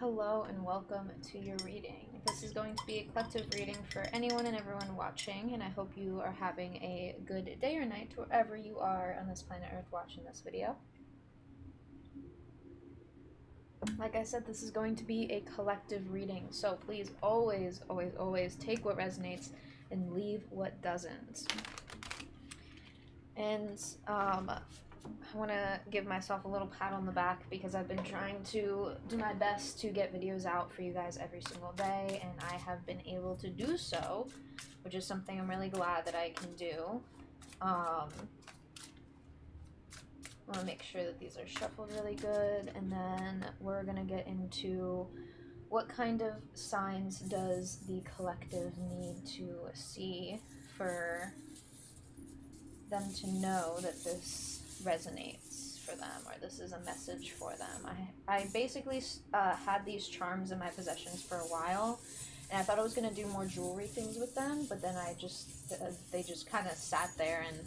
Hello and welcome to your reading. This is going to be a collective reading for anyone and everyone watching, and I hope you are having a good day or night wherever you are on this planet Earth watching this video. Like I said, this is going to be a collective reading, so please always, always, always take what resonates and leave what doesn't. And I want to give myself a little pat on the back because I've been trying to do my best to get videos out for you guys every single day, and I have been able to do so, which is something I'm really glad that I can do. I want to make sure that these are shuffled really good, and then we're going to get into what kind of signs does the collective need to see for them to know that this resonates for them, or this is a message for them. I basically had these charms in my possessions for a while, and I thought I was going to do more jewelry things with them, but then they just kind of sat there and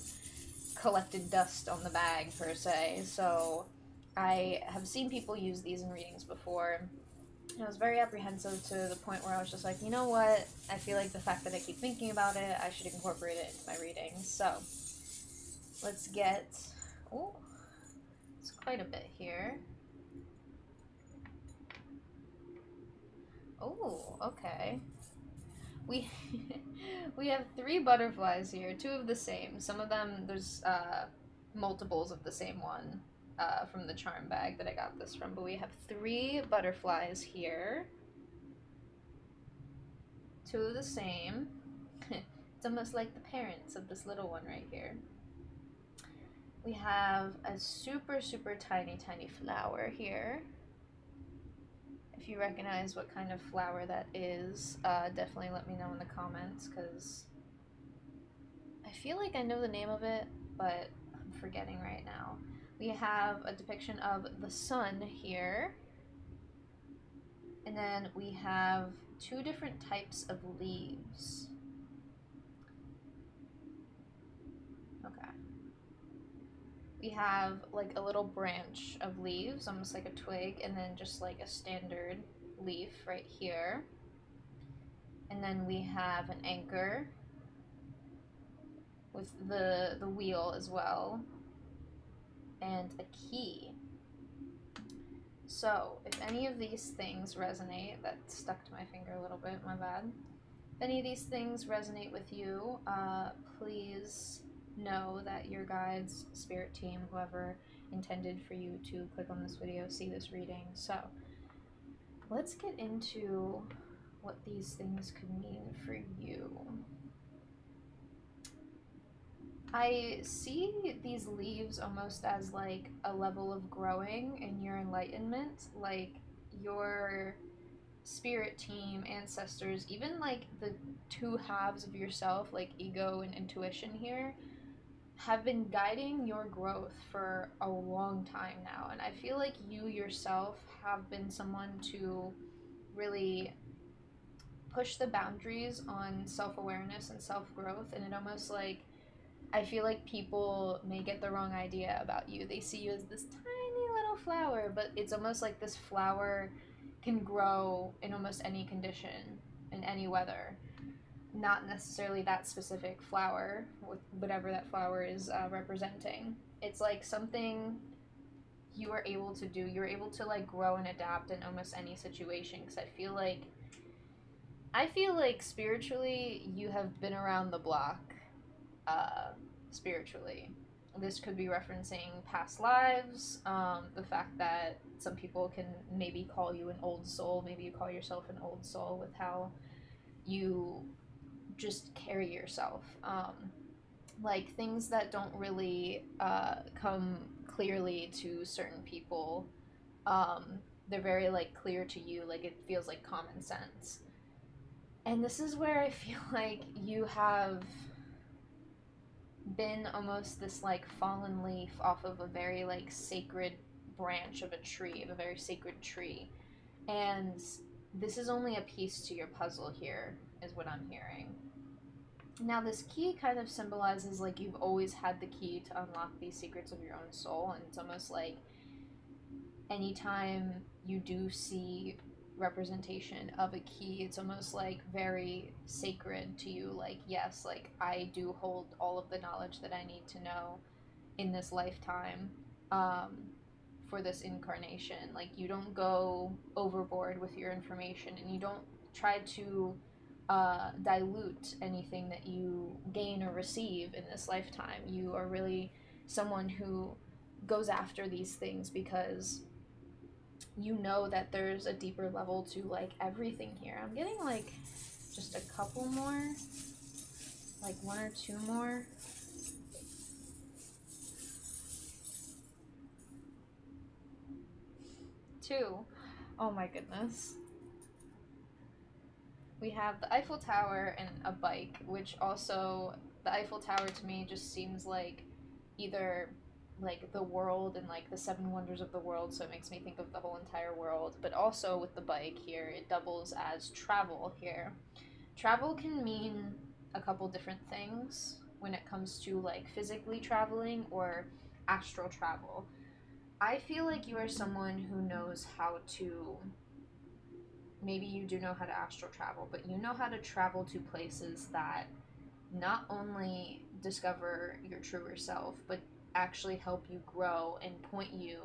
collected dust on the bag, per se. So I have seen people use these in readings before, and I was very apprehensive to the point where I was just like, you know what, I feel like the fact that I keep thinking about it, I should incorporate it into my readings. So let's get, oh, it's quite a bit here. Oh, okay. We we have 3 butterflies here, 2 of the same. Some of them, there's multiples of the same one from the charm bag that I got this from, but we have 3 butterflies here. 2 of the same. It's almost like the parents of this little one right here. We have a super, super tiny, tiny flower here. If you recognize what kind of flower that is, definitely let me know in the comments, because I feel like I know the name of it, but I'm forgetting right now. We have a depiction of the sun here, and then we have 2 different types of leaves. Okay. We have like a little branch of leaves, almost like a twig, and then just like a standard leaf right here. And then we have an anchor with the wheel as well, and a key. So if any of these things resonate, that stuck to my finger a little bit, my bad. If any of these things resonate with you, please know that your guides, spirit team, whoever intended for you to click on this video, see this reading. So let's get into what these things could mean for you. I see these leaves almost as like a level of growing in your enlightenment, like your spirit team, ancestors, even like the 2 halves of yourself, like ego and intuition here, have been guiding your growth for a long time now. And I feel like you yourself have been someone to really push the boundaries on self-awareness and self-growth, and it almost like, I feel like people may get the wrong idea about you. They see you as this tiny little flower, but it's almost like this flower can grow in almost any condition, in any weather. Not necessarily that specific flower, with whatever that flower is representing. It's like something you are able to do. You're able to like grow and adapt in almost any situation, because I feel like spiritually you have been around the block. Spiritually. This could be referencing past lives, the fact that some people can maybe call you an old soul, maybe you call yourself an old soul with how you just carry yourself. Like things that don't really come clearly to certain people, they're very like clear to you, like it feels like common sense. And this is where I feel like you have been almost this like fallen leaf off of a very like sacred branch of a tree, of a very sacred tree. And this is only a piece to your puzzle here, is what I'm hearing. Now, this key kind of symbolizes like you've always had the key to unlock these secrets of your own soul, and it's almost like anytime you do see representation of a key. It's almost like very sacred to you. Like, yes, like I do hold all of the knowledge that I need to know in this lifetime, um, for this incarnation. Like, you don't go overboard with your information, and you don't try to dilute anything that you gain or receive in this lifetime. You are really someone who goes after these things because you know that there's a deeper level to like everything here. I'm getting like just a couple more, like one or two more. Two. Oh my goodness. We have the Eiffel Tower and a bike, which also, the Eiffel Tower to me just seems like either like the world and like the seven wonders of the world, so it makes me think of the whole entire world. But also with the bike here, it doubles as travel here. Travel can mean a couple different things when it comes to like physically traveling or astral travel. I feel like you are someone who knows how to, maybe you do know how to astral travel, but you know how to travel to places that not only discover your truer self, but actually help you grow and point you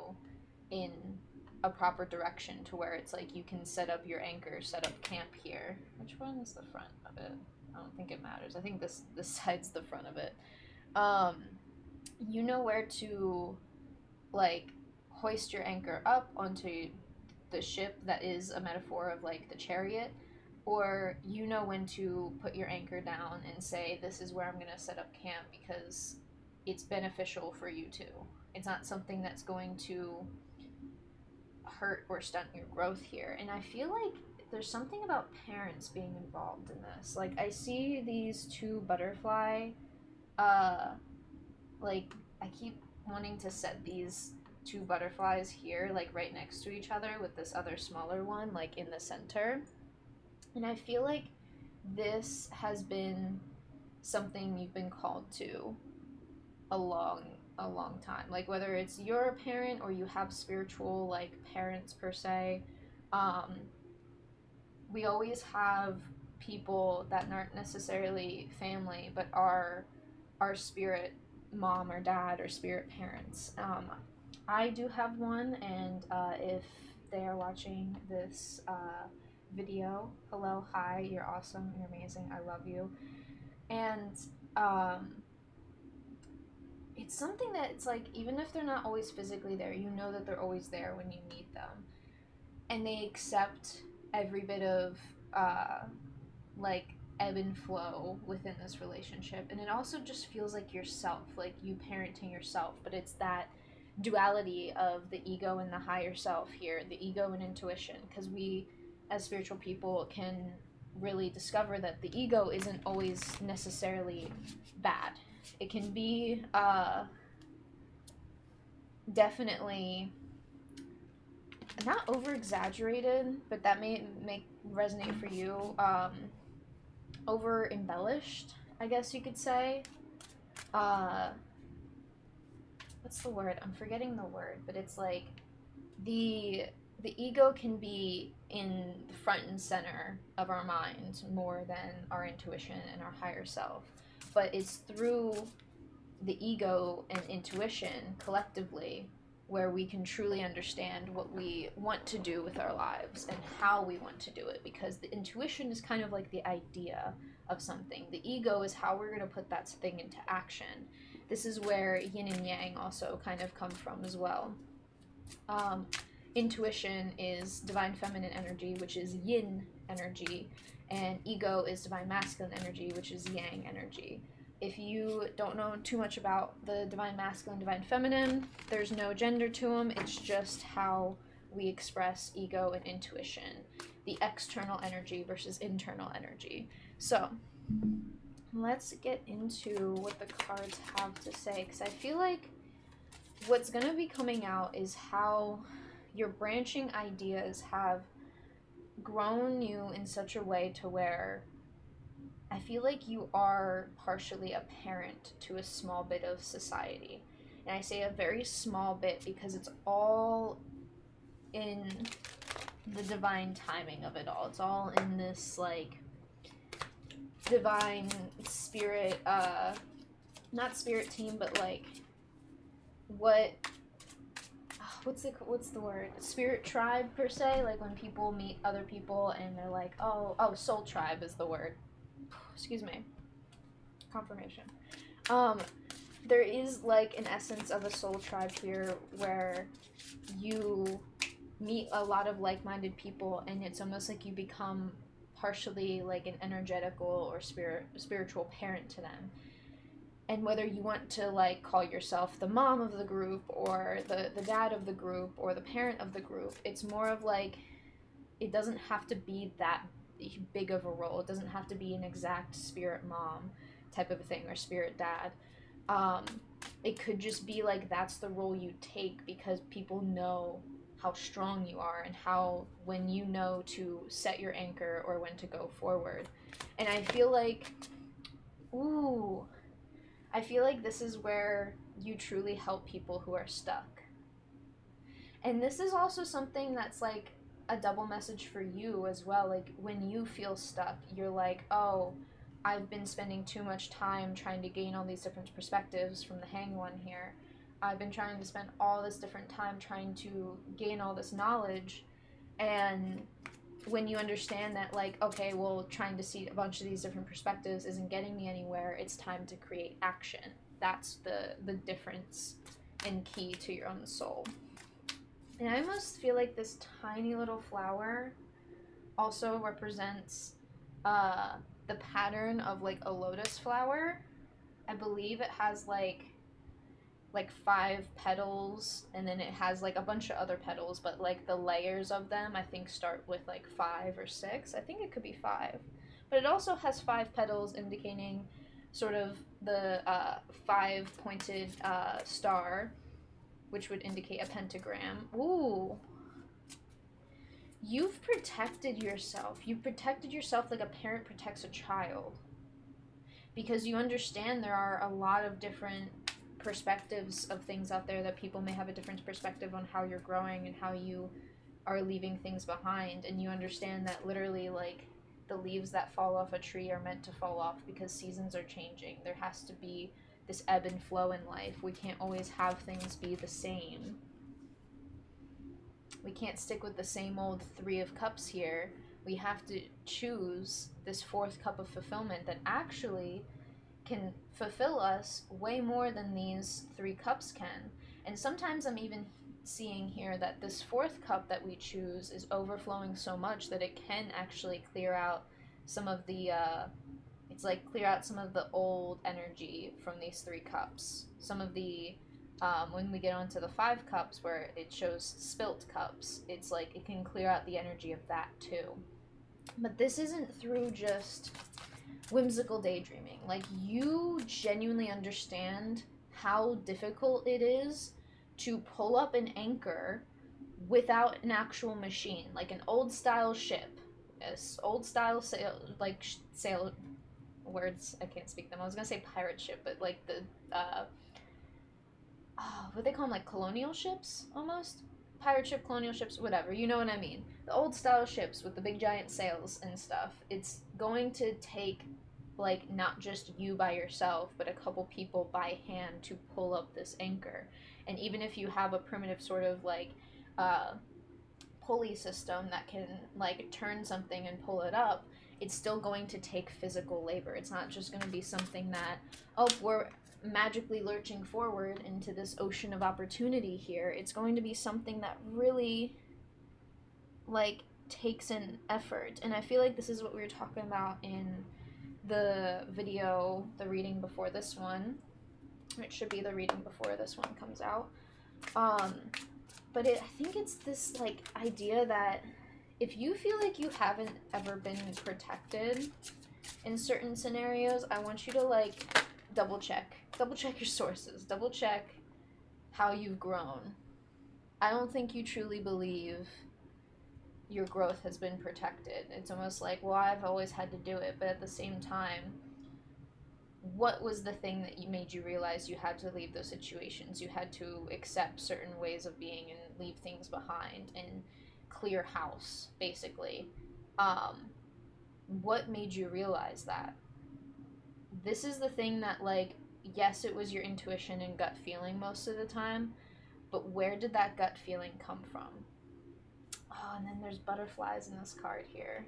in a proper direction to where it's like you can set up your anchor, set up camp here. Which one is the front of it? I don't think it matters. I think this side's the front of it. Um, you know where to like hoist your anchor up onto the ship that is a metaphor of like the chariot, or you know when to put your anchor down and say, this is where I'm going to set up camp because it's beneficial for you too. It's not something that's going to hurt or stunt your growth here. And I feel like there's something about parents being involved in this. Like, I see these two butterfly, uh, like, I keep wanting to set these two butterflies here, like right next to each other with this other smaller one, like in the center. And I feel like this has been something you've been called to a long a long time, like whether it's you're a parent or you have spiritual like parents per se. um we always have people that aren't necessarily family but are our spirit mom or dad or spirit parents. I do have one, and if they are watching this video, hello, hi, you're awesome, you're amazing, I love you. And um, it's something that it's like, even if they're not always physically there, you know that they're always there when you need them. And they accept every bit of like ebb and flow within this relationship. And it also just feels like yourself, like you parenting yourself, but it's that duality of the ego and the higher self here, the ego and intuition, because we as spiritual people can really discover that the ego isn't always necessarily bad. It can be definitely not over exaggerated, but that may make resonate for you. Over embellished, I guess you could say. Uh, what's the word? I'm forgetting the word, but it's like the the ego can be in the front and center of our mind more than our intuition and our higher self. But it's through the ego and intuition collectively where we can truly understand what we want to do with our lives and how we want to do it, because the intuition is kind of like the idea of something. The ego is how we're going to put that thing into action. This is where yin and yang also kind of come from as well. Intuition is divine feminine energy, which is yin energy, and ego is divine masculine energy, which is yang energy. If you don't know too much about the divine masculine, divine feminine, there's no gender to them. It's just how we express ego and intuition, the external energy versus internal energy. So let's get into what the cards have to say, because I feel like what's going to be coming out is how your branching ideas have grown you in such a way to where I feel like you are partially a parent to a small bit of society. And I say a very small bit because it's all in the divine timing of it all. It's all in this like divine spirit, not spirit team, but like what what's the word, spirit tribe per se, like when people meet other people and they're like, soul tribe is the word. Excuse me, confirmation. um there is like an essence of a soul tribe here where you meet a lot of like-minded people, and it's almost like you become partially like an energetical or spiritual parent to them. And whether you want to like call yourself the mom of the group or the dad of the group or the parent of the group, it's more of like, it doesn't have to be that big of a role. It doesn't have to be an exact spirit mom type of a thing or spirit dad. um, it could just be like that's the role you take because people know how strong you are and how, when you know to set your anchor or when to go forward. And I feel like, ooh, I feel like this is where you truly help people who are stuck. And this is also something that's like a double message for you as well. Like when you feel stuck, you're like, oh, I've been spending too much time trying to gain all these different perspectives from the hang one here. I've been trying to spend all this different time trying to gain all this knowledge. And when you understand that, like, okay, well, trying to see a bunch of these different perspectives isn't getting me anywhere, it's time to create action. That's the difference and key to your own soul. And I almost feel like this tiny little flower also represents the pattern of like a lotus flower. I believe it has like 5 petals, and then it has like a bunch of other petals, but like the layers of them I think start with like 5 or 6. I think it could be 5. But it also has 5 petals, indicating sort of the 5 pointed star, which would indicate a pentagram. Ooh. You've protected yourself. You've protected yourself like a parent protects a child. Because you understand there are a lot of different perspectives of things out there, that people may have a different perspective on how you're growing and how you are leaving things behind. And you understand that literally, like, the leaves that fall off a tree are meant to fall off because seasons are changing. There has to be this ebb and flow in life. We can't always have things be the same. We can't stick with the same old 3 of cups here. We have to choose this 4th cup of fulfillment that actually can fulfill us way more than these 3 cups can. And sometimes I'm even seeing here that this 4th cup that we choose is overflowing so much that it can actually clear out some of the it's like clear out some of the old energy from these 3 cups. Some of the when we get onto the 5 cups where it shows spilt cups, it's like it can clear out the energy of that too. But this isn't through just whimsical daydreaming. Like, you genuinely understand how difficult it is to pull up an anchor without an actual machine, like an old style ship, old style sail words, I can't speak them. I was gonna say pirate ship, but like the what they call them, like colonial ships almost, pirate ship, colonial ships, whatever, you know what I mean. The old style ships with the big giant sails and stuff. It's going to take like not just you by yourself, but a couple people by hand to pull up this anchor. And even if you have a primitive sort of like pulley system that can like turn something and pull it up, it's still going to take physical labor. It's not just going to be something that, oh, we're magically lurching forward into this ocean of opportunity here. It's going to be something that really like takes an effort. And I feel like this is what we were talking about in the video, the reading before this one. It should be the reading before this one comes out. But I think it's this like idea that if you feel like you haven't ever been protected in certain scenarios, I want you to like double check your sources, double check how you've grown. I don't think you truly believe your growth has been protected. It's almost like, well, I've always had to do it, but at the same time, what was the thing that made you realize you had to leave those situations? You had to accept certain ways of being and leave things behind. And clear house, basically. What made you realize that? This is the thing that, like, yes, it was your intuition and gut feeling most of the time, but where did that gut feeling come from? Oh, and then there's butterflies in this card here.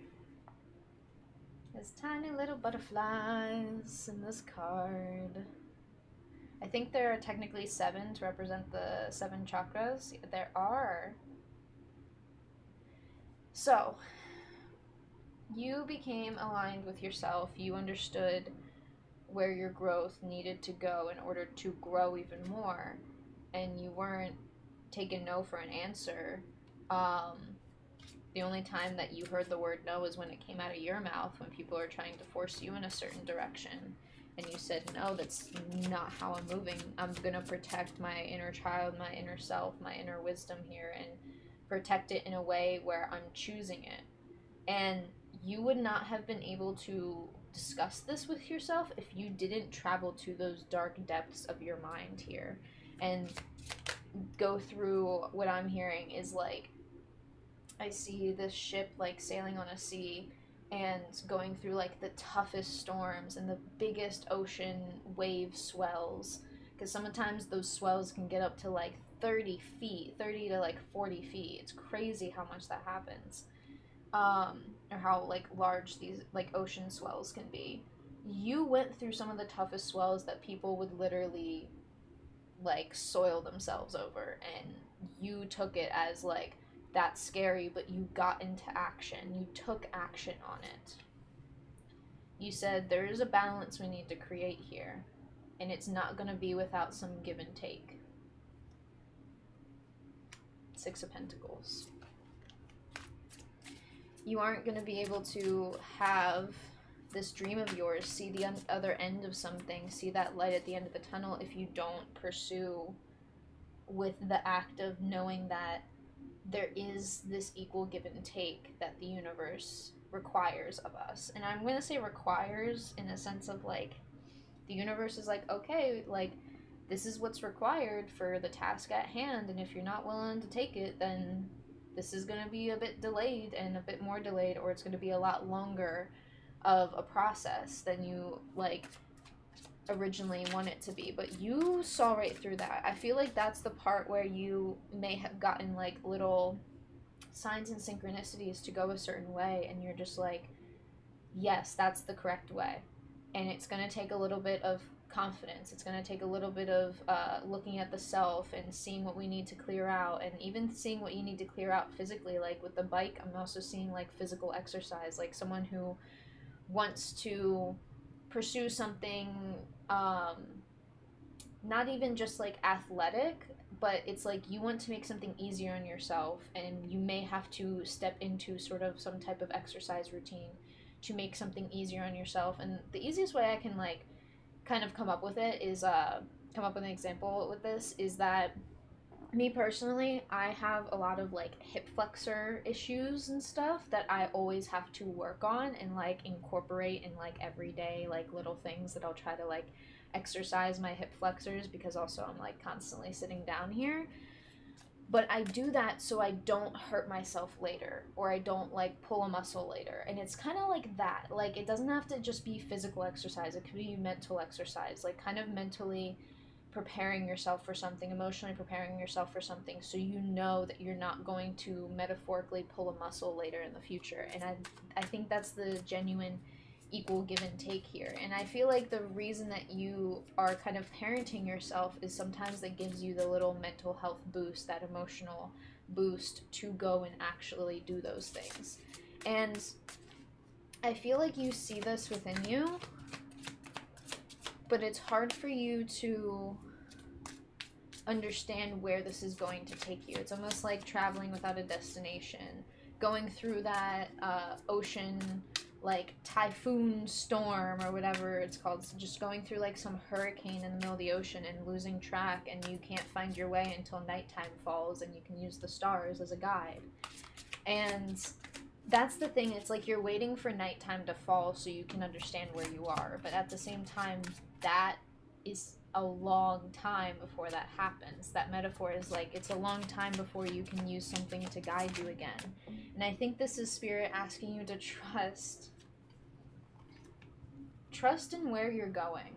There's tiny little butterflies in this card. I think there are technically 7 to represent the 7 chakras. There are. So, you became aligned with yourself. You understood where your growth needed to go in order to grow even more. And you weren't taking no for an answer. The only time that you heard the word no was when it came out of your mouth, when people are trying to force you in a certain direction. And you said, no, that's not how I'm moving. I'm going to protect my inner child, my inner self, my inner wisdom here, and protect it in a way where I'm choosing it. And you would not have been able to discuss this with yourself if you didn't travel to those dark depths of your mind here and go through what I'm hearing is like, I see this ship like sailing on a sea and going through like the toughest storms and the biggest ocean wave swells, because sometimes those swells can get up to like 30 feet, 30 to like 40 feet. It's crazy how much that happens, or how like large these like ocean swells can be. You went through some of the toughest swells that people would literally like soil themselves over, and you took it as like, that's scary, but you got into action. You took action on it. You said, there is a balance we need to create here, and it's not going to be without some give and take. 6 of Pentacles. You aren't going to be able to have this dream of yours, see the other end of something, see that light at the end of the tunnel, if you don't pursue with the act of knowing that there is this equal give and take that the universe requires of us. And I'm going to say requires in a sense of like, the universe is like, okay, like, this is what's required for the task at hand, and if you're not willing to take it, then this is going to be a bit delayed and a bit more delayed, or it's going to be a lot longer of a process than you like originally want it to be. But you saw right through that. I feel like that's the part where you may have gotten like little signs and synchronicities to go a certain way, and you're just like, yes, that's the correct way. And it's going to take a little bit of confidence. It's going to take a little bit of looking at the self and seeing what we need to clear out, and even seeing what you need to clear out physically. Like with the bike, I'm also seeing like physical exercise, like someone who wants to pursue something, not even just like athletic, but it's like you want to make something easier on yourself, and you may have to step into sort of some type of exercise routine to make something easier on yourself. And the easiest way I can like kind of come up with it is come up with an example with this is that me personally, I have a lot of like hip flexor issues and stuff that I always have to work on and like incorporate in like everyday like little things that I'll try to like exercise my hip flexors, because also I'm like constantly sitting down here. But I do that so I don't hurt myself later, or I don't like pull a muscle later. And it's kind of like that. Like, it doesn't have to just be physical exercise, it could be mental exercise, like kind of mentally preparing yourself for something, emotionally preparing yourself for something, so you know that you're not going to metaphorically pull a muscle later in the future. And I think that's the genuine equal give and take here. And I feel like the reason that you are kind of parenting yourself is sometimes that gives you the little mental health boost, that emotional boost to go and actually do those things. And I feel like you see this within you, but it's hard for you to understand where this is going to take you. It's almost like traveling without a destination, going through that ocean, like typhoon storm or whatever it's called, just going through like some hurricane in the middle of the ocean and losing track, and you can't find your way until nighttime falls, and you can use the stars as a guide. And that's the thing, it's like you're waiting for nighttime to fall so you can understand where you are, but at the same time, that is a long time before that happens. That metaphor is like it's a long time before you can use something to guide you again. And I think this is spirit asking you to trust in where you're going.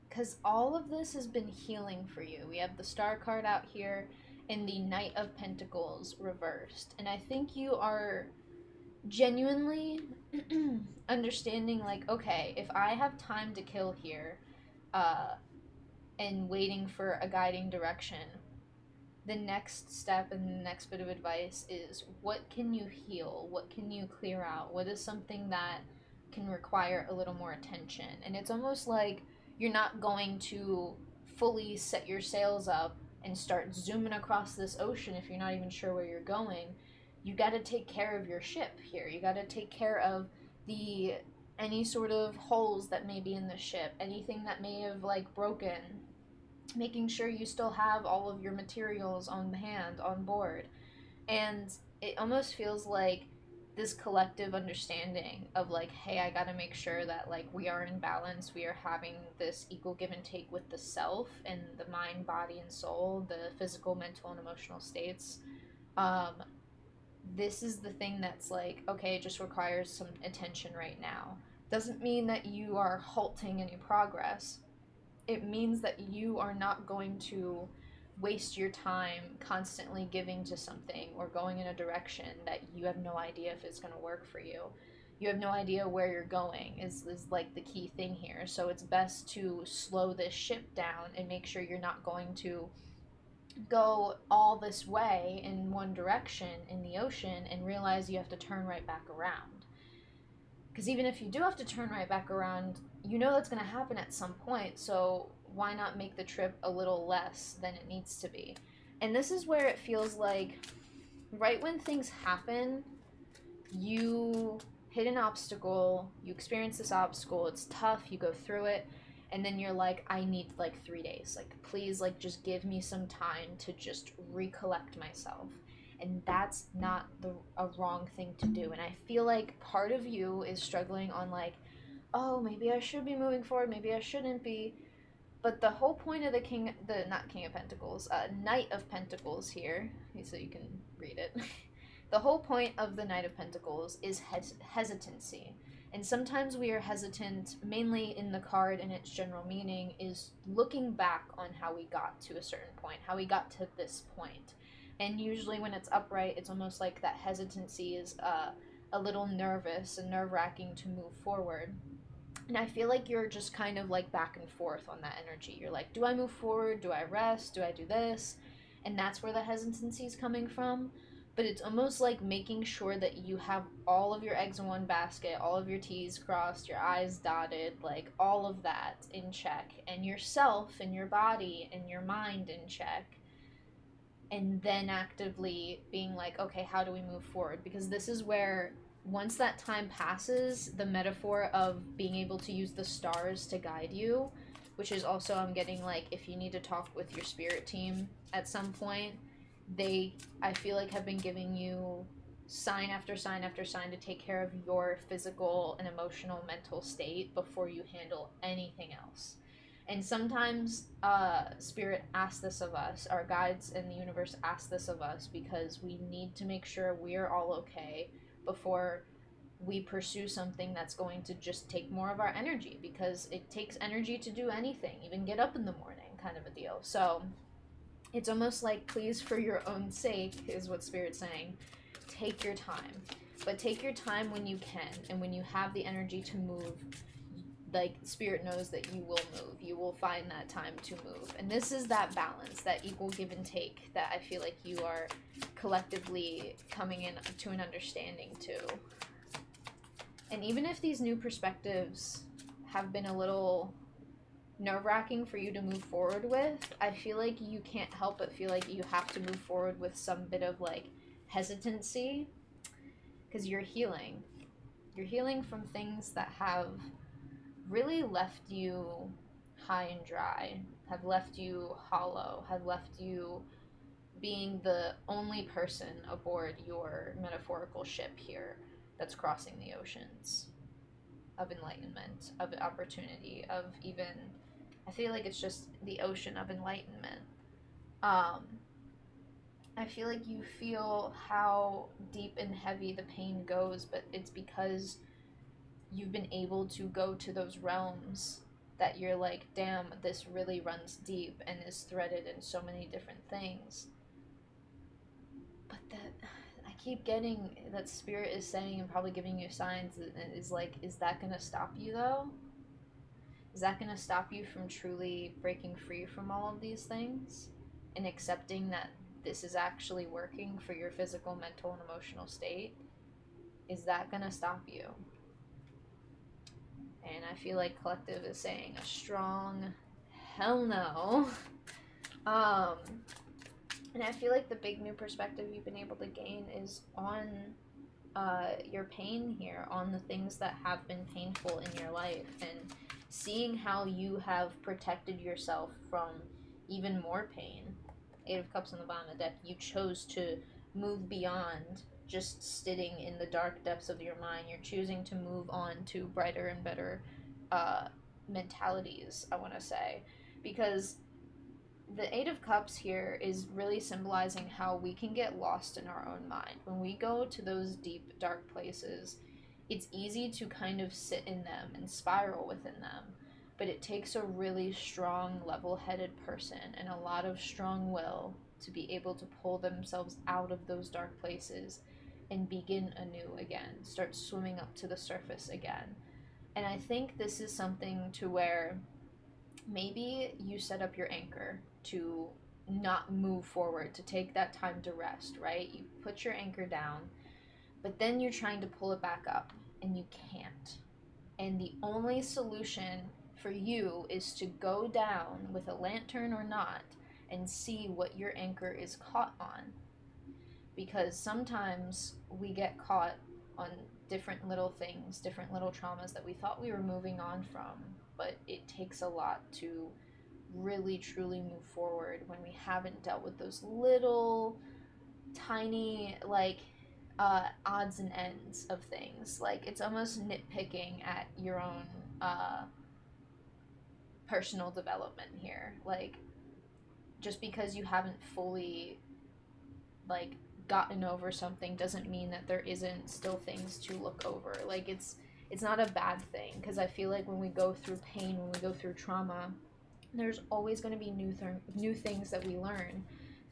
Because all of this has been healing for you. We have the Star card out here and the Knight of Pentacles reversed. And I think you are genuinely understanding, like, okay, if I have time to kill here, and waiting for a guiding direction, the next step and the next bit of advice is what can you heal? What can you clear out? What is something that can require a little more attention? And it's almost like you're not going to fully set your sails up and start zooming across this ocean if you're not even sure where you're going. You got to take care of your ship here. You got to take care of the any sort of holes that may be in the ship, anything that may have like broken, making sure you still have all of your materials on hand, on board. And it almost feels like this collective understanding of like, hey, I gotta make sure that like we are in balance, we are having this equal give and take with the self and the mind, body, and soul, the physical, mental, and emotional states. Um, this is the thing that's like, okay, it just requires some attention right now. Doesn't mean that you are halting any progress. It means that you are not going to waste your time constantly giving to something or going in a direction that you have no idea if it's going to work for you. You have no idea where you're going is like the key thing here. So it's best to slow this ship down and make sure you're not going to go all this way in one direction in the ocean and realize you have to turn right back around. Because even if you do have to turn right back around, you know that's going to happen at some point. So why not make the trip a little less than it needs to be? And this is where it feels like right when things happen, you hit an obstacle, you experience this obstacle, it's tough, you go through it, and then you're like, I need like 3 days. Like, please, like, just give me some time to just recollect myself. And that's not a wrong thing to do. And I feel like part of you is struggling on like, oh, maybe I should be moving forward, maybe I shouldn't be. But the whole point of the not King of Pentacles, Knight of Pentacles here, so you can read it. The whole point of the Knight of Pentacles is hesitancy. And sometimes we are hesitant, mainly in the card and its general meaning, is looking back on how we got to a certain point, how we got to this point. And usually when it's upright, it's almost like that hesitancy is a little nervous and nerve-wracking to move forward. And I feel like you're just kind of like back and forth on that energy. You're like, do I move forward? Do I rest? Do I do this? And that's where the hesitancy is coming from. But it's almost like making sure that you have all of your eggs in one basket, all of your T's crossed, your I's dotted, like all of that in check, and yourself and your body and your mind in check. And then actively being like, okay, how do we move forward? Because this is where once that time passes, the metaphor of being able to use the stars to guide you, which is also, I'm getting like, if you need to talk with your spirit team at some point, they, I feel like, have been giving you sign after sign after sign to take care of your physical and emotional mental state before you handle anything else. And sometimes spirit asks this of us, our guides in the universe ask this of us because we need to make sure we're all okay before we pursue something that's going to just take more of our energy, because it takes energy to do anything, even get up in the morning, kind of a deal. So it's almost like, please, for your own sake, is what Spirit's saying, take your time. But take your time when you can, and when you have the energy to move, like, Spirit knows that you will move. You will find that time to move. And this is that balance, that equal give and take that I feel like you are collectively coming in to an understanding to. And even if these new perspectives have been a little nerve-wracking for you to move forward with, I feel like you can't help but feel like you have to move forward with some bit of like hesitancy, because you're healing. You're healing from things that have really left you high and dry, have left you hollow, have left you being the only person aboard your metaphorical ship here that's crossing the oceans of enlightenment, of opportunity, of even I feel like it's just the ocean of enlightenment. Um, I feel like you feel how deep and heavy the pain goes, but it's because you've been able to go to those realms that you're like, damn, this really runs deep and is threaded in so many different things. But that I keep getting that spirit is saying and probably giving you signs is like, is that gonna stop you though? Is that gonna stop you from truly breaking free from all of these things and accepting that this is actually working for your physical, mental, and emotional state? Is that gonna stop you? And I feel like Collective is saying a strong hell no. Um, and I feel like the big new perspective you've been able to gain is on your pain here, on the things that have been painful in your life, and seeing how you have protected yourself from even more pain. Eight of Cups on the bottom of the deck. You chose to move beyond just sitting in the dark depths of your mind. You're choosing to move on to brighter and better uh, mentalities, I want to say. Because the Eight of Cups here is really symbolizing how we can get lost in our own mind. When we go to those deep, dark places, it's easy to kind of sit in them and spiral within them. But it takes a really strong, level headed person and a lot of strong will to be able to pull themselves out of those dark places and begin anew again, start swimming up to the surface again. And I think this is something to where maybe you set up your anchor to not move forward, to take that time to rest, right? You put your anchor down, but then you're trying to pull it back up and you can't. And the only solution for you is to go down with a lantern or not and see what your anchor is caught on. Because sometimes we get caught on different little things, different little traumas that we thought we were moving on from, but it takes a lot to really truly move forward when we haven't dealt with those little tiny odds and ends of things. Like it's almost nitpicking at your own uh, personal development here. Like just because you haven't fully like gotten over something doesn't mean that there isn't still things to look over. Like it's not a bad thing, because I feel like when we go through pain, when we go through trauma, there's always going to be new things that we learn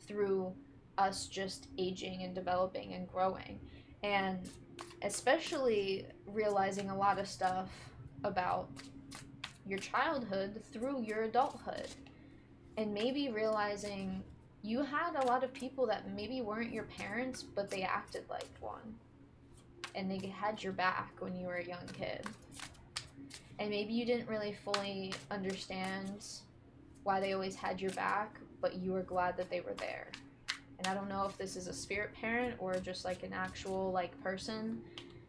through us just aging and developing and growing, and especially realizing a lot of stuff about your childhood through your adulthood, and maybe realizing you had a lot of people that maybe weren't your parents but they acted like one, and they had your back when you were a young kid, and maybe you didn't really fully understand why they always had your back, but you were glad that they were there. And I don't know if this is a spirit parent or just like an actual like person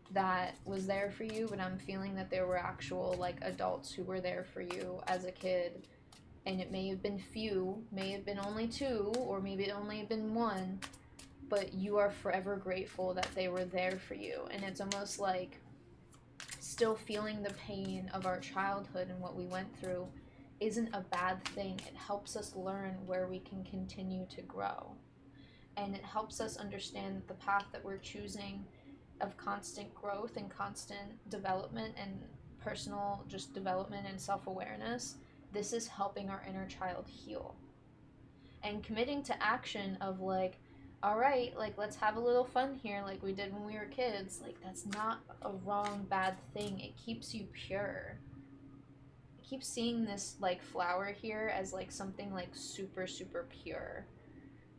that was there for you, but I'm feeling that there were actual like adults who were there for you as a kid. And it may have been few, may have been only two, or maybe it only have been one, but you are forever grateful that they were there for you. And it's almost like still feeling the pain of our childhood and what we went through isn't a bad thing. It helps us learn where we can continue to grow. And it helps us understand that the path that we're choosing of constant growth and constant development and personal just development and self-awareness, this is helping our inner child heal. And committing to action of like, all right, like let's have a little fun here like we did when we were kids, like that's not a wrong bad thing. It keeps you pure. I keep seeing this like flower here as like something like super super pure,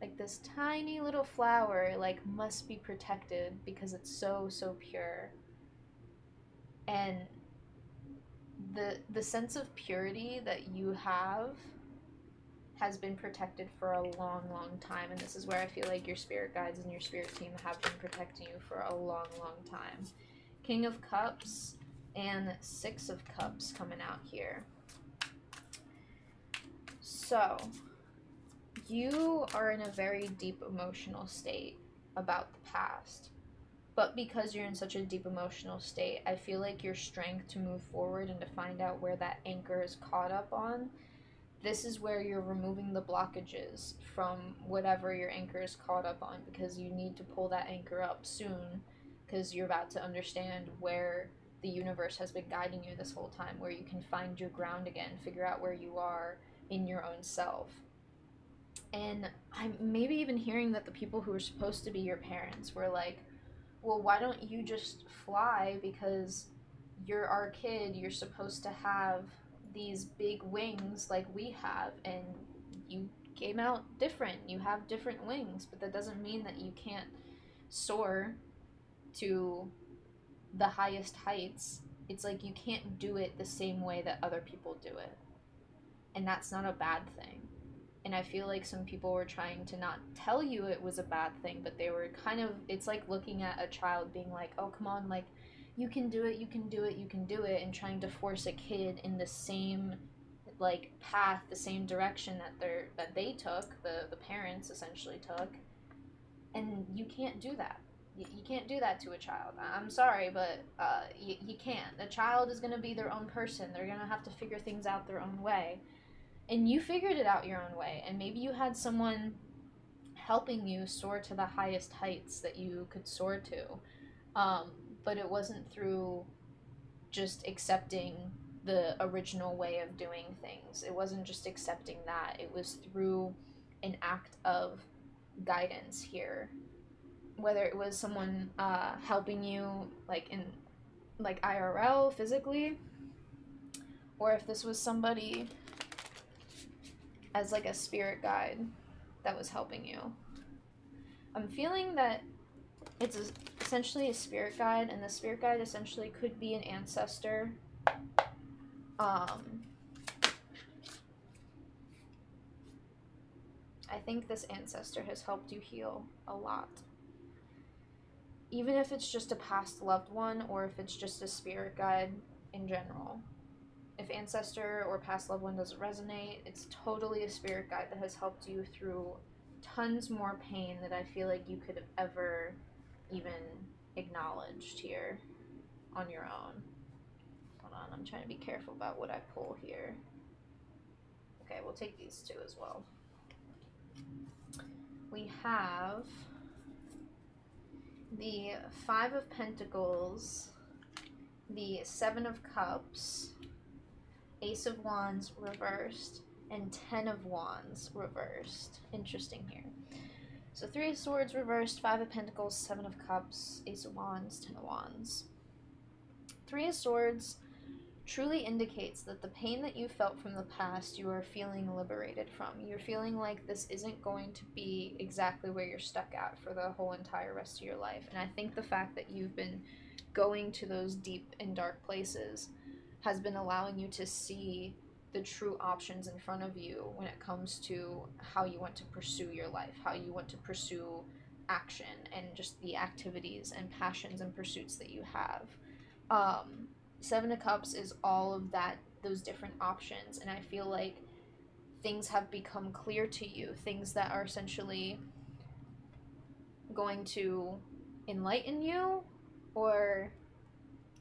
like this tiny little flower like must be protected because it's so so pure. And the sense of purity that you have has been protected for a long long time, and this is where I feel like your spirit guides and your spirit team have been protecting you for a long long time. King of Cups and Six of Cups coming out here. So you are in a very deep emotional state about the past. But because you're in such a deep emotional state, I feel like your strength to move forward and to find out where that anchor is caught up on this is where you're removing the blockages from whatever your anchor is caught up on, because you need to pull that anchor up soon, because you're about to understand where the universe has been guiding you this whole time, where you can find your ground again, figure out where you are in your own self. And I'm maybe even hearing that the people who were supposed to be your parents were like, well, why don't you just fly? Because you're our kid, you're supposed to have these big wings like we have, and you came out different. You have different wings, but that doesn't mean that you can't soar to the highest heights. It's like you can't do it the same way that other people do it. And that's not a bad thing. And I feel like some people were trying to not tell you it was a bad thing, but they were kind of, it's like looking at a child being like, oh, come on, like, you can do it, you can do it, you can do it, and trying to force a kid in the same, like, path, the same direction that they took, the parents essentially took. And you can't do that. You can't do that to a child. I'm sorry, but you can't. The child is going to be their own person. They're going to have to figure things out their own way. And you figured it out your own way. And maybe you had someone helping you soar to the highest heights that you could soar to. But it wasn't through just accepting the original way of doing things. It wasn't just accepting that. It was through an act of guidance here, whether it was someone helping you like in like IRL physically, or if this was somebody as like a spirit guide that was helping you. I'm feeling that it's essentially a spirit guide, and the spirit guide essentially could be an ancestor. I think this ancestor has helped you heal a lot. Even if it's just a past loved one, or if it's just a spirit guide in general. If ancestor or past loved one doesn't resonate, it's totally a spirit guide that has helped you through tons more pain that I feel like you could have ever even acknowledged here on your own. Hold on, I'm trying to be careful about what I pull here. Okay, we'll take these two as well. We have the Five of Pentacles, the Seven of Cups, Ace of Wands reversed, and Ten of Wands reversed. Interesting here. So Three of Swords reversed, Five of Pentacles, Seven of Cups, Ace of Wands, Ten of Wands. Three of Swords truly indicates that the pain that you felt from the past, you are feeling liberated from. You're feeling like this isn't going to be exactly where you're stuck at for the whole entire rest of your life. And I think the fact that you've been going to those deep and dark places has been allowing you to see the true options in front of you when it comes to how you want to pursue your life, how you want to pursue action, and just the activities and passions and pursuits that you have. Seven of Cups is all of that, those different options, and I feel like things have become clear to you, things that are essentially going to enlighten you or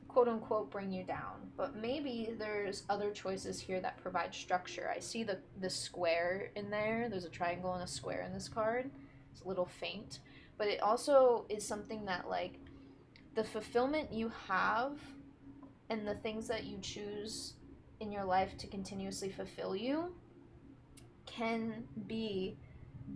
quote unquote bring you down. But maybe there's other choices here that provide structure. I see the square in there. There's a triangle and a square in this card. It's a little faint, but it also is something that, like, the fulfillment you have and the things that you choose in your life to continuously fulfill you can be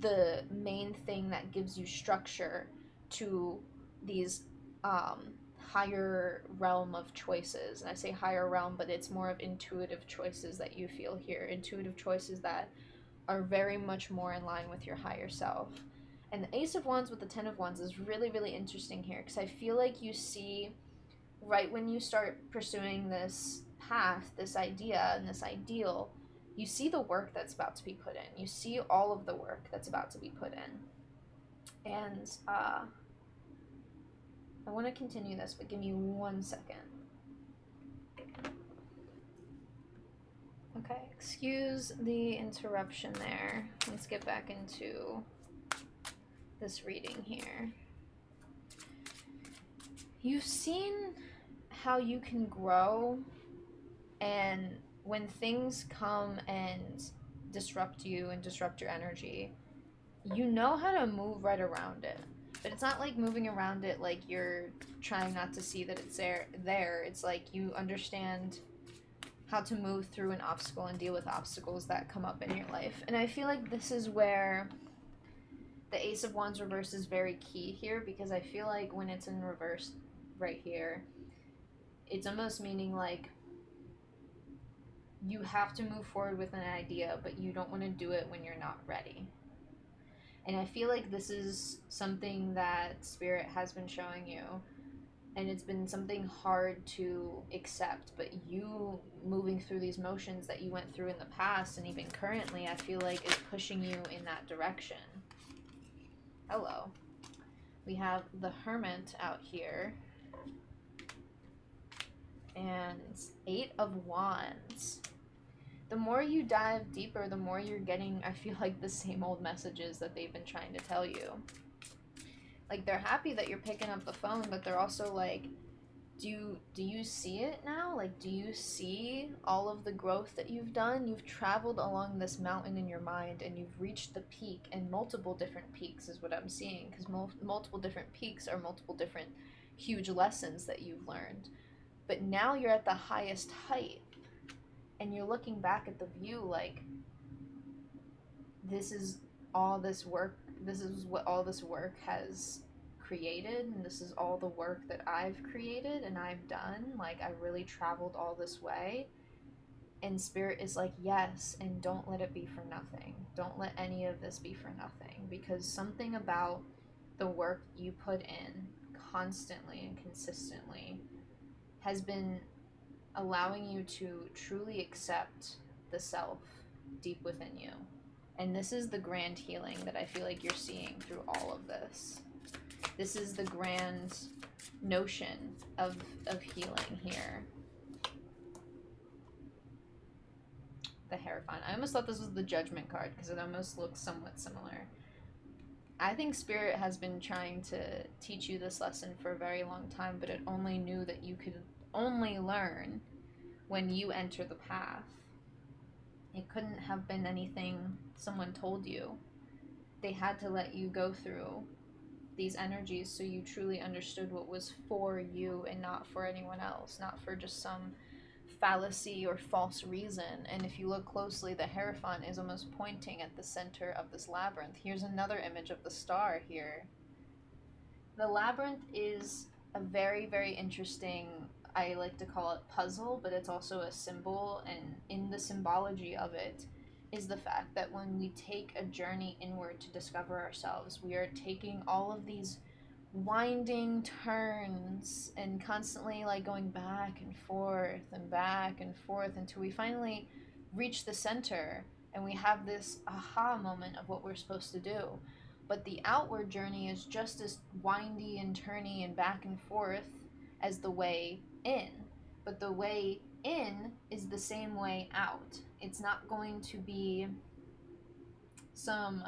the main thing that gives you structure to these higher realm of choices. And I say higher realm, but it's more of intuitive choices that you feel here, intuitive choices that are very much more in line with your higher self. And the Ace of Wands with the Ten of Wands is really, really interesting here, because I feel like you see, right when you start pursuing this path, this idea, and this ideal, you see the work that's about to be put in. You see all of the work that's about to be put in. And I want to continue this, but give me 1 second. Okay, excuse the interruption there. Let's get back into this reading here. You've seen how you can grow, and when things come and disrupt you and disrupt your energy, you know how to move right around it. But it's not like moving around it like you're trying not to see that it's there. It's like you understand how to move through an obstacle and deal with obstacles that come up in your life. And I feel like this is where the Ace of Wands reverse is very key here, because I feel like when it's in reverse right here, it's almost meaning like you have to move forward with an idea, but you don't want to do it when you're not ready. And I feel like this is something that Spirit has been showing you, and it's been something hard to accept, but you moving through these motions that you went through in the past and even currently, I feel like is pushing you in that direction. Hello. We have the Hermit out here. And 8 of Wands. The more you dive deeper, the more you're getting, I feel like, the same old messages that they've been trying to tell you. Like, they're happy that you're picking up the phone, but they're also like, do you see it now? Like, do you see all of the growth that you've done? You've traveled along this mountain in your mind, and you've reached the peak, and multiple different peaks is what I'm seeing, because multiple different peaks are multiple different huge lessons that you've learned. But now you're at the highest height, and you're looking back at the view like, this is all this work, this is what all this work has created, and this is all the work that I've created and I've done. Like, I really traveled all this way. And Spirit is like, yes, and don't let it be for nothing. Don't let any of this be for nothing, because something about the work you put in constantly and consistently has been allowing you to truly accept the self deep within you. And this is the grand healing that I feel like you're seeing through all of this. This is the grand notion of healing here. The Hierophant. I almost thought this was the Judgment card because it almost looks somewhat similar. I think Spirit has been trying to teach you this lesson for a very long time, but it only knew that you could only learn when you enter the path. It couldn't have been anything someone told you. They had to let you go through these energies so you truly understood what was for you and not for anyone else, not for just some fallacy or false reason. And if you look closely, the Hierophant is almost pointing at the center of this labyrinth. Here's another image of the star here. The labyrinth is a very, very interesting, I like to call it puzzle, but it's also a symbol, and in the symbology of it is the fact that when we take a journey inward to discover ourselves, we are taking all of these winding turns and constantly like going back and forth until we finally reach the center and we have this aha moment of what we're supposed to do. But the outward journey is just as windy and turny and back and forth as the way in. But the way in is the same way out. It's not going to be some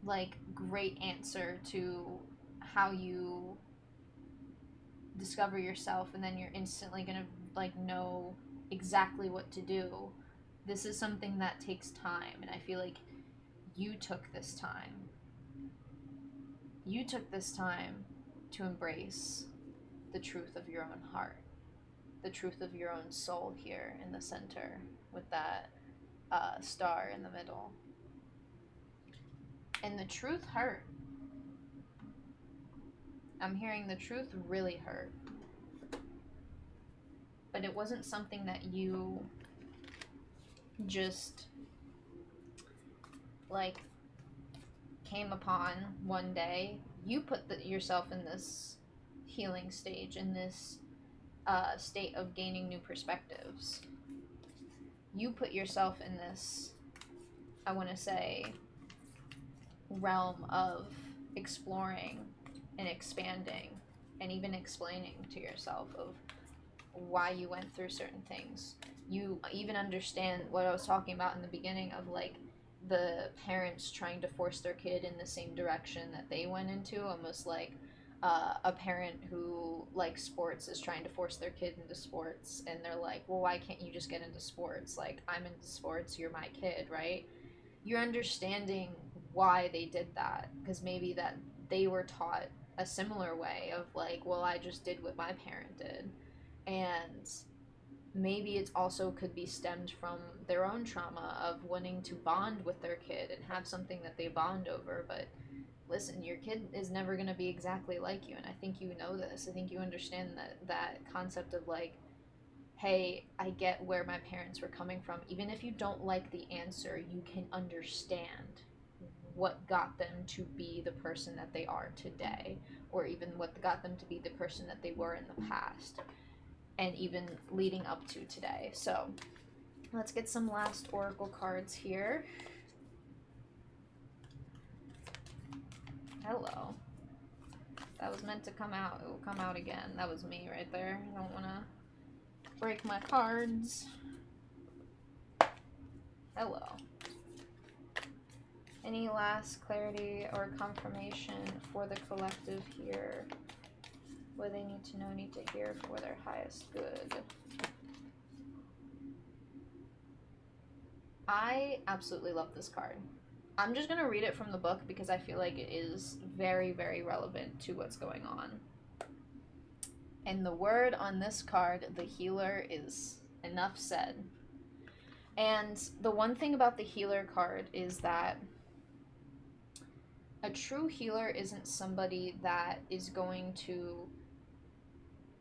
like great answer to how you discover yourself and then you're instantly gonna like know exactly what to do. This is something that takes time, and I feel like you took this time. You took this time to embrace the truth of your own heart, the truth of your own soul here in the center with that star in the middle. And the truth hurt. I'm hearing the truth really hurt. But it wasn't something that you just like came upon one day. You put yourself in this healing stage, in this state of gaining new perspectives. You put yourself in this, I want to say, realm of exploring and expanding and even explaining to yourself of why you went through certain things. You even understand what I was talking about in the beginning of like the parents trying to force their kid in the same direction that they went into, almost like, a parent who likes sports is trying to force their kid into sports, and they're like, well, why can't you just get into sports? Like, I'm into sports, you're my kid, right? You're understanding why they did that, because maybe that they were taught a similar way of like, well, I just did what my parent did. And maybe it also could be stemmed from their own trauma of wanting to bond with their kid and have something that they bond over. But listen, your kid is never going to be exactly like you, and I think you know this. I think you understand that concept of like, hey, I get where my parents were coming from. Even if you don't like the answer, you can understand what got them to be the person that they are today, or even what got them to be the person that they were in the past, and even leading up to today. So let's get some last oracle cards here. Hello. That was meant to come out. It will come out again. That was me right there. I don't want to break my cards. Hello. Any last clarity or confirmation for the collective here? What they need to know, need to hear for their highest good. I absolutely love this card. I'm just going to read it from the book because I feel like it is very, very relevant to what's going on. And the word on this card, the healer, is enough said. And the one thing about the healer card is that a true healer isn't somebody that is going to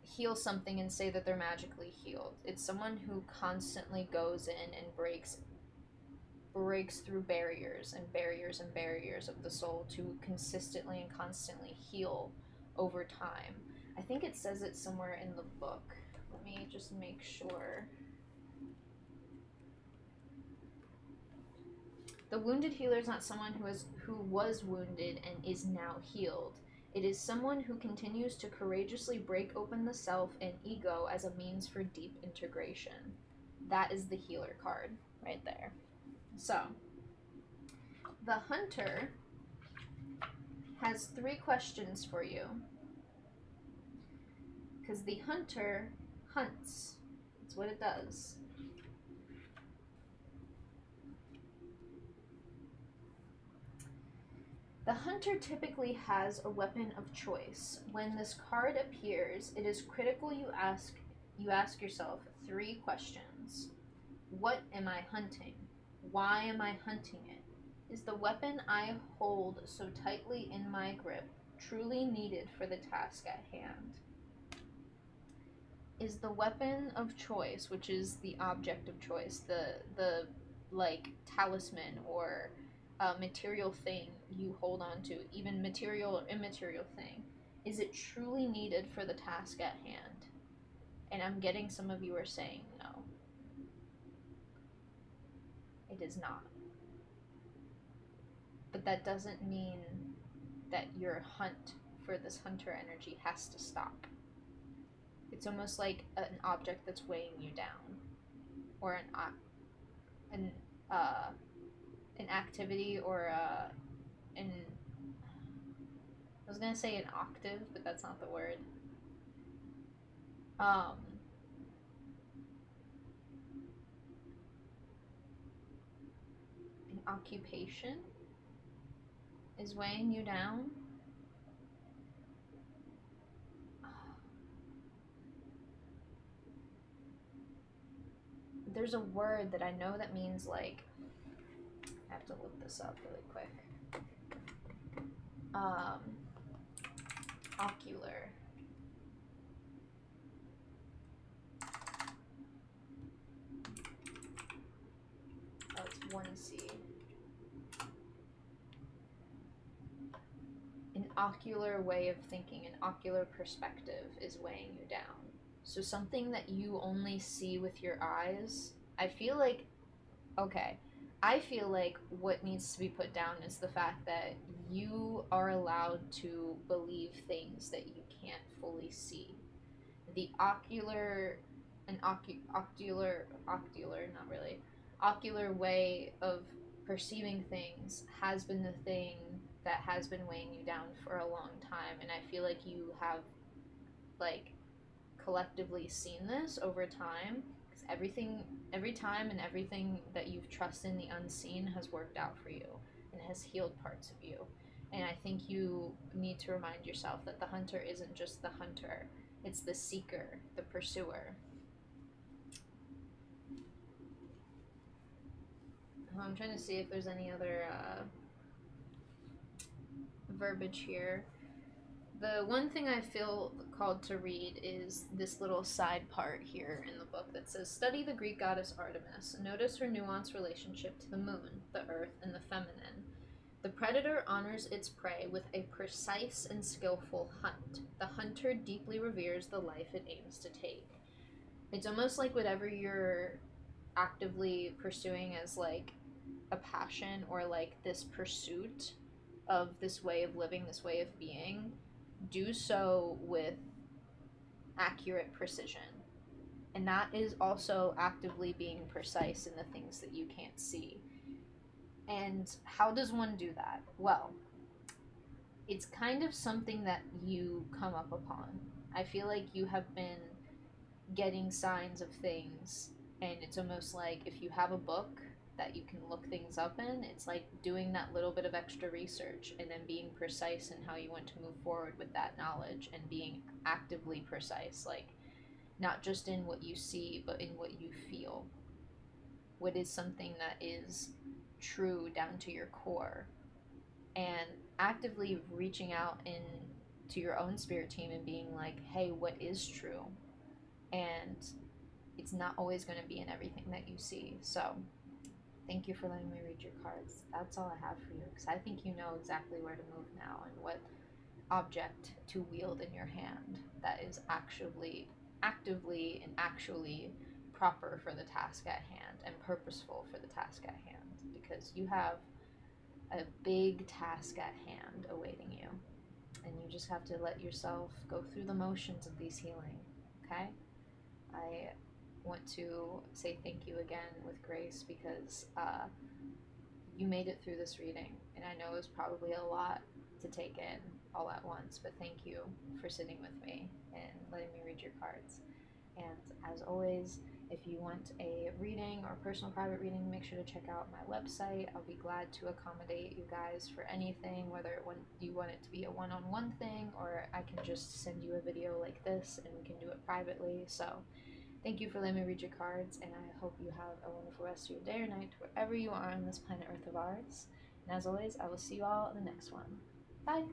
heal something and say that they're magically healed. It's someone who constantly goes in and breaks through barriers and barriers and barriers of the soul to consistently and constantly heal over time. I think it says it somewhere in the book. Let me just make sure. The wounded healer is not someone who was wounded and is now healed. It is someone who continues to courageously break open the self and ego as a means for deep integration. That is the healer card right there. So, the hunter has 3 questions for you. Because the hunter hunts. That's what it does. The hunter typically has a weapon of choice. When this card appears, it is critical you ask yourself 3 questions. What am I hunting? Why am I hunting it? Is the weapon I hold so tightly in my grip truly needed for the task at hand? Is the weapon of choice, which is the object of choice, the like talisman or material thing you hold on to, even material or immaterial thing, is it truly needed for the task at hand? And I'm getting some of you are saying no. It is not. But that doesn't mean that your hunt for this hunter energy has to stop. It's almost like an object that's weighing you down, or an activity, or an I was gonna say an octave, but that's not the word. An occupation is weighing you down. There's a word that I know that means like, I have to look this up really quick. Ocular. Oh, it's 1C. An ocular way of thinking, an ocular perspective is weighing you down. So something that you only see with your eyes, I feel like what needs to be put down is the fact that you are allowed to believe things that you can't fully see. The ocular way of perceiving things has been the thing that has been weighing you down for a long time. And I feel like you have, like, collectively seen this over time, because every time and everything that you've trusted in the unseen has worked out for you and has healed parts of you. And I think you need to remind yourself that the hunter isn't just the hunter, it's the seeker, the pursuer. I'm trying to see if there's any other verbiage here. The one thing I feel called to read is this little side part here in the book that says, study the Greek goddess Artemis. Notice her nuanced relationship to the moon, the earth, and the feminine. The predator honors its prey with a precise and skillful hunt. The hunter deeply reveres the life it aims to take. It's almost like whatever you're actively pursuing as like a passion or like this pursuit of this way of living, this way of being, do so with accurate precision. And that is also actively being precise in the things that you can't see. And how does one do that? Well, it's kind of something that you come up upon. I feel like you have been getting signs of things, and it's almost like if you have a book that you can look things up in, it's like doing that little bit of extra research and then being precise in how you want to move forward with that knowledge and being actively precise, like not just in what you see, but in what you feel. What is something that is true down to your core, and actively reaching out in to your own spirit team and being like, hey, what is true? And it's not always going to be in everything that you see. So thank you for letting me read your cards. That's all I have for you, because I think you know exactly where to move now and what object to wield in your hand that is actively and actually proper for the task at hand and purposeful for the task at hand, because you have a big task at hand awaiting you, and you just have to let yourself go through the motions of these healing. Okay? I want to say thank you again with grace, because you made it through this reading, and I know it was probably a lot to take in all at once, but thank you for sitting with me and letting me read your cards. And as always, if you want a reading or personal private reading, make sure to check out my website. I'll be glad to accommodate you guys for anything, whether you want it to be a one-on-one thing, or I can just send you a video like this and we can do it privately. So thank you for letting me read your cards, and I hope you have a wonderful rest of your day or night wherever you are on this planet Earth of ours. And as always, I will see you all in the next one. Bye!